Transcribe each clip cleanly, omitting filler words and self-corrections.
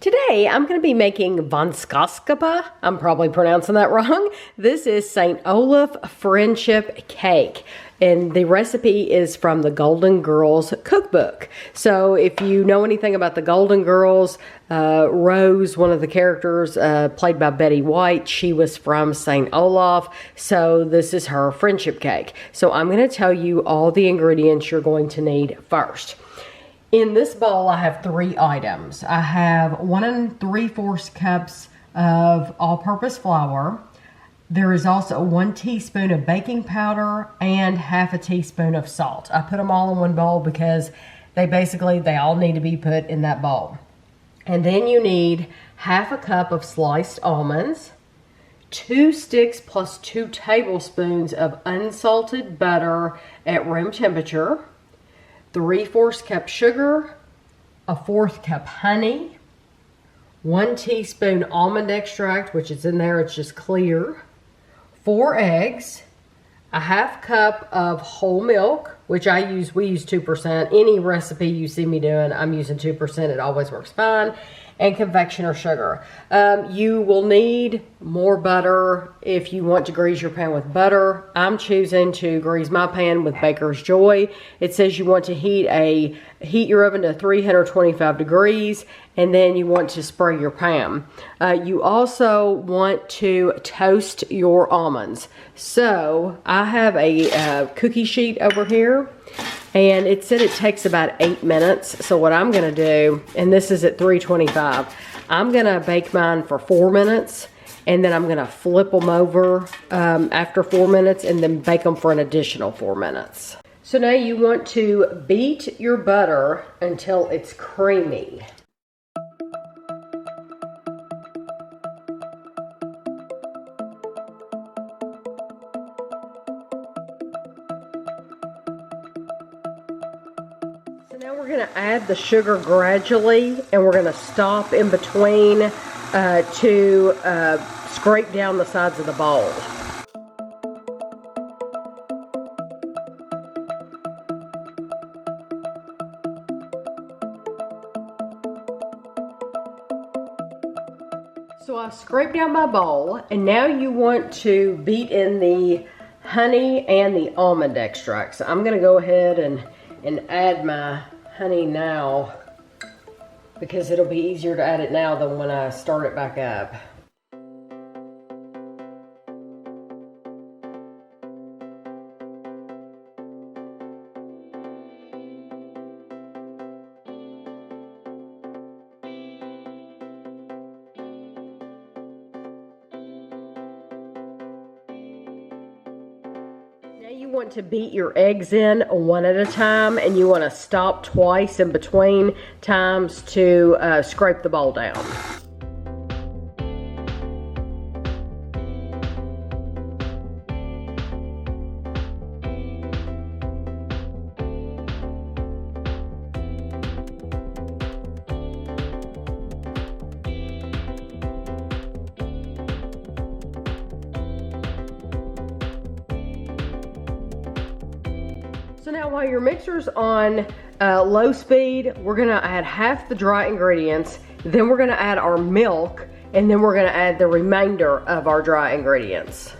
Today, I'm going to be making Vanskapskaka. I'm probably pronouncing that wrong. This is St. Olaf friendship cake. And the recipe is from the Golden Girls Cookbook. So if you know anything about the Golden Girls, Rose, one of the characters played by Betty White, she was from St. Olaf. So this is her friendship cake. So I'm going to tell you all the ingredients you're going to need first. In this bowl, I have 3 items. I have 1 3/4 cups of all-purpose flour. There is also 1 teaspoon of baking powder and 1/2 teaspoon of salt. I put them all in one bowl because they all need to be put in that bowl. And then you need 1/2 cup of sliced almonds, 2 sticks plus 2 tablespoons of unsalted butter at room temperature, 3/4 cup sugar, 1/4 cup honey, 1 teaspoon almond extract, which is in there, it's just clear, 4 eggs, 1/2 cup of whole milk, which we use 2%. Any recipe you see me doing, I'm using 2%. It always works fine. And confectioner sugar. You will need more butter if you want to grease your pan with butter. I'm choosing to grease my pan with Baker's Joy. It says you want to heat your oven to 325 degrees, and then you want to spray your pan. You also want to toast your almonds. So I have a cookie sheet over here, and it said it takes about 8 minutes. So what I'm gonna do, and this is at 325, I'm gonna bake mine for 4 minutes, and then I'm gonna flip them over after 4 minutes and then bake them for an additional 4 minutes. So now you want to beat your butter until it's creamy. Now we're going to add the sugar gradually, and we're going to stop in between to scrape down the sides of the bowl. So I scraped down my bowl, and now you want to beat in the honey and the almond extract. So I'm going to go ahead and add my honey now, because it'll be easier to add it now than when I start it back up. You want to beat your eggs in one at a time, and you want to stop twice in between times to scrape the bowl down. So now while your mixer's on low speed, we're gonna add half the dry ingredients, then we're gonna add our milk, and then we're gonna add the remainder of our dry ingredients.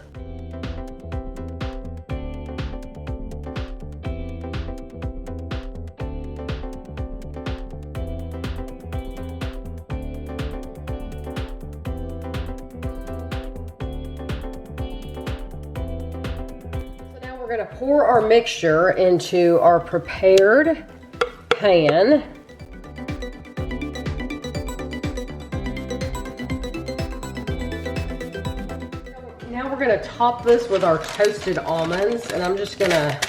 We're going to pour our mixture into our prepared pan. Now we're going to top this with our toasted almonds, and I'm just going to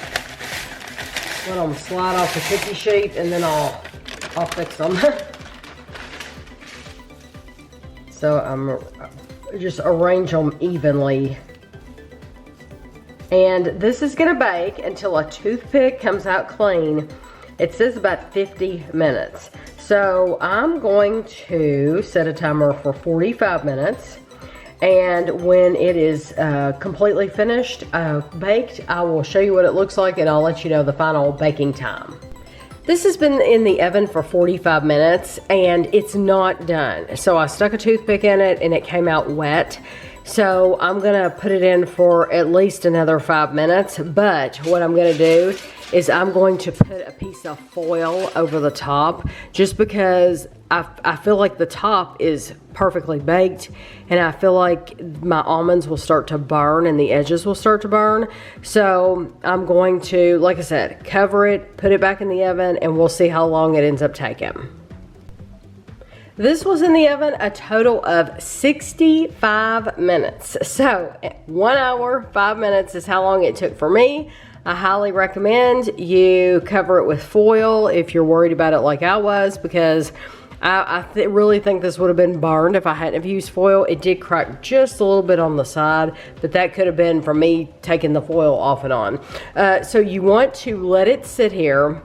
let them slide off the cookie sheet, and then I'll fix them. So I'm just arrange them evenly. And this is gonna bake until a toothpick comes out clean. It says about 50 minutes. So I'm going to set a timer for 45 minutes. And when it is completely finished, baked, I will show you what it looks like, and I'll let you know the final baking time. This has been in the oven for 45 minutes and it's not done. So I stuck a toothpick in it and it came out wet. So I'm gonna put it in for at least another 5 minutes. But what I'm gonna do is I'm going to put a piece of foil over the top just because I feel like the top is perfectly baked and I feel like my almonds will start to burn and the edges will start to burn. So I'm going to, like I said, cover it, put it back in the oven, and we'll see how long it ends up taking. This was in the oven a total of 65 minutes. So 1 hour, 5 minutes is how long it took for me. I highly recommend you cover it with foil if you're worried about it like I was, because I really think this would have been burned if I hadn't have used foil. It did crack just a little bit on the side, but that could have been from me taking the foil off and on. So you want to let it sit here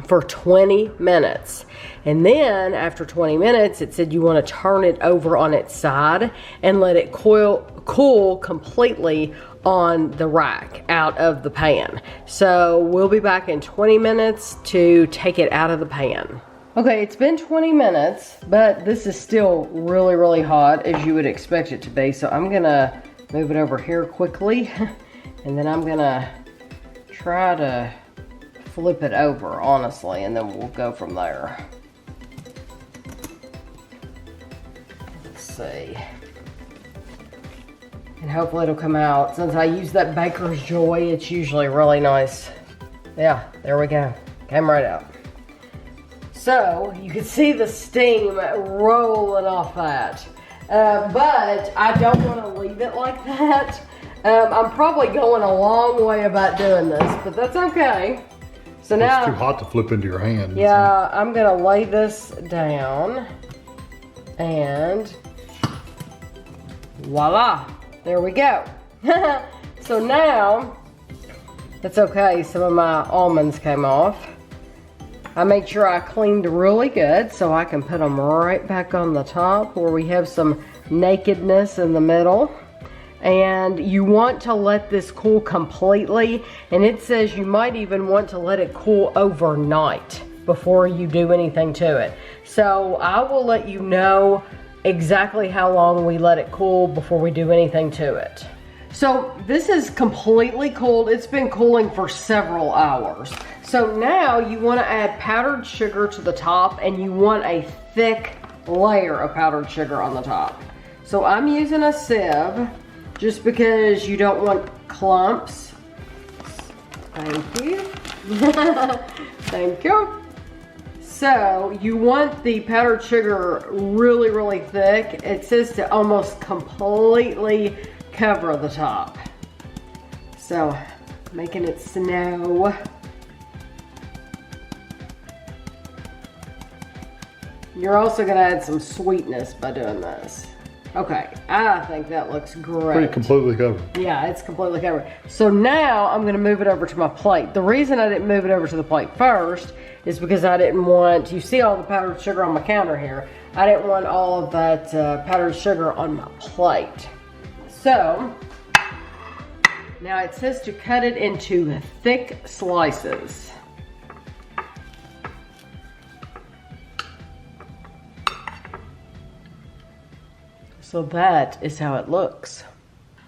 for 20 minutes. And then after 20 minutes, it said you want to turn it over on its side and let it cool completely on the rack out of the pan. So we'll be back in 20 minutes to take it out of the pan. Okay, it's been 20 minutes, but this is still really, really hot as you would expect it to be. So I'm gonna move it over here quickly and then I'm gonna try to flip it over, honestly, and then we'll go from there. Let's see. And hopefully it'll come out. Since I use that Baker's Joy, it's usually really nice. Yeah, there we go. Came right out. So you can see the steam rolling off that. But I don't want to leave it like that. I'm probably going a long way about doing this, but that's okay. So now it's too hot to flip into your hand. Yeah, I'm gonna lay this down and voila, there we go. So now, it's okay, some of my almonds came off. I made sure I cleaned really good so I can put them right back on the top where we have some nakedness in the middle. And you want to let this cool completely, and it says you might even want to let it cool overnight before you do anything to it. So I will let you know exactly how long we let it cool before we do anything to it. So this is completely cooled. It's been cooling for several hours. So now you want to add powdered sugar to the top, and you want a thick layer of powdered sugar on the top. So I'm using a sieve just because you don't want clumps. Thank you. Thank you. So you want the powdered sugar really, really thick. It says to almost completely cover the top. So making it snow. You're also gonna add some sweetness by doing this. Okay, I think that looks great. Pretty completely covered. Yeah, it's completely covered. So now I'm gonna move it over to my plate. The reason I didn't move it over to the plate first is because I didn't want, you see all the powdered sugar on my counter here. I didn't want all of that powdered sugar on my plate. So, now it says to cut it into thick slices. So that is how it looks.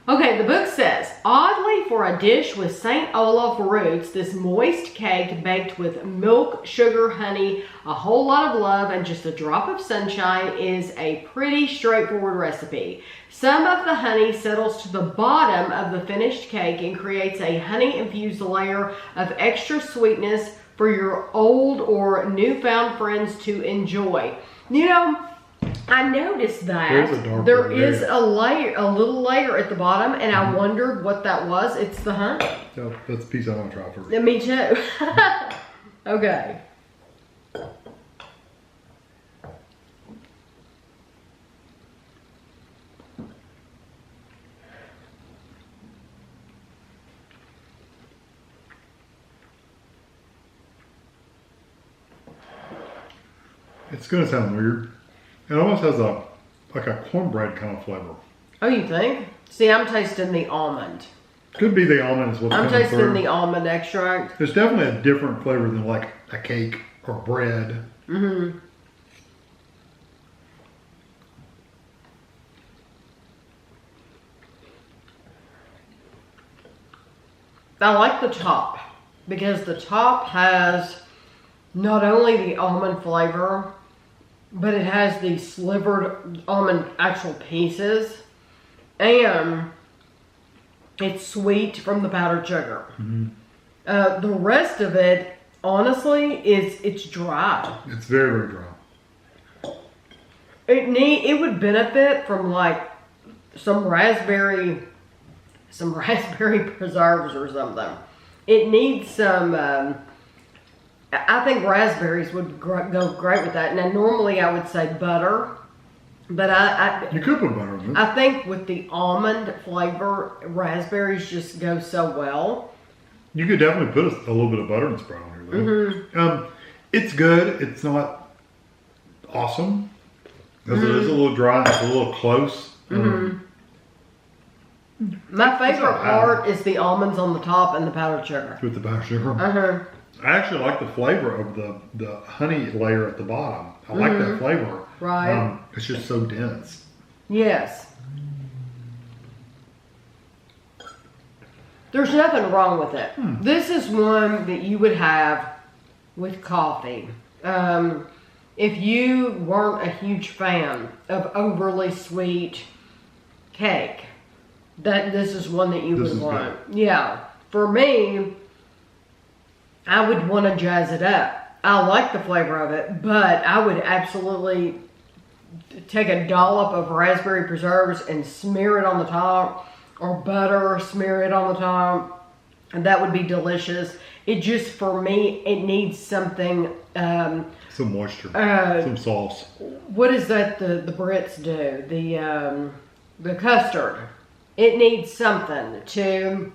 Okay, the book says, oddly for a dish with St. Olaf roots, this moist cake baked with milk, sugar, honey, a whole lot of love, and just a drop of sunshine is a pretty straightforward recipe. Some of the honey settles to the bottom of the finished cake and creates a honey-infused layer of extra sweetness for your old or newfound friends to enjoy. You know, I noticed that there is a layer, a little layer at the bottom, and I wondered what that was. It's the honey. Yeah, that's a piece I want to try first. Yeah, me too. Okay. It's gonna sound weird. It almost has like a cornbread kind of flavor. Oh, you think? See, I'm tasting the almond. Could be the almond is what's I'm coming tasting through. the almond extract. It's definitely a different flavor than like a cake or bread. Mm-hmm. I like the top because the top has not only the almond flavor, but it has the slivered almond actual pieces, and it's sweet from the powdered sugar. Mm-hmm. The rest of it, honestly, it's dry. It's very, very dry. It would benefit from like some raspberry preserves or something. It needs some. I think raspberries would go great with that. Now, normally I would say butter, but You could put butter on it. I think with the almond flavor, raspberries just go so well. You could definitely put a little bit of butter and sprout on here, though. Mm-hmm. It's good. It's not awesome because it is a little dry. And it's a little close. My favorite not bad. part is the almonds on the top and the powdered sugar. With the powdered sugar. Uh-huh. I actually like the flavor of the honey layer at the bottom. I like that flavor. Right. It's just so dense. Yes. There's nothing wrong with it. This is one that you would have with coffee. If you weren't a huge fan of overly sweet cake, this is one that you This would is want. Yeah. For me, I would want to jazz it up. I like the flavor of it, but I would absolutely take a dollop of raspberry preserves and smear it on the top, or butter, smear it on the top, and that would be delicious. It just, for me, it needs something. Some moisture. Some sauce. What is that the Brits do? The custard. It needs something to,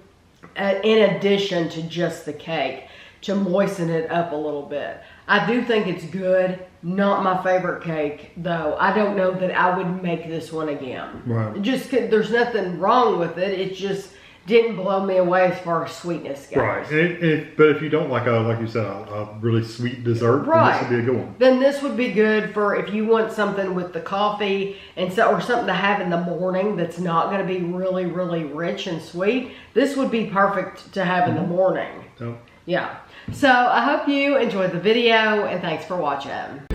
in addition to just the cake, to moisten it up a little bit. I do think it's good. Not my favorite cake, though. I don't know that I would make this one again. Right. Just there's nothing wrong with it. It just didn't blow me away as far as sweetness goes. Right. But if you don't like you said, a really sweet dessert, Right. then this would be a good one. Then this would be good for if you want something with the coffee or something to have in the morning that's not going to be really, really rich and sweet. This would be perfect to have in the morning. Yep. Yeah. So I hope you enjoyed the video, and thanks for watching.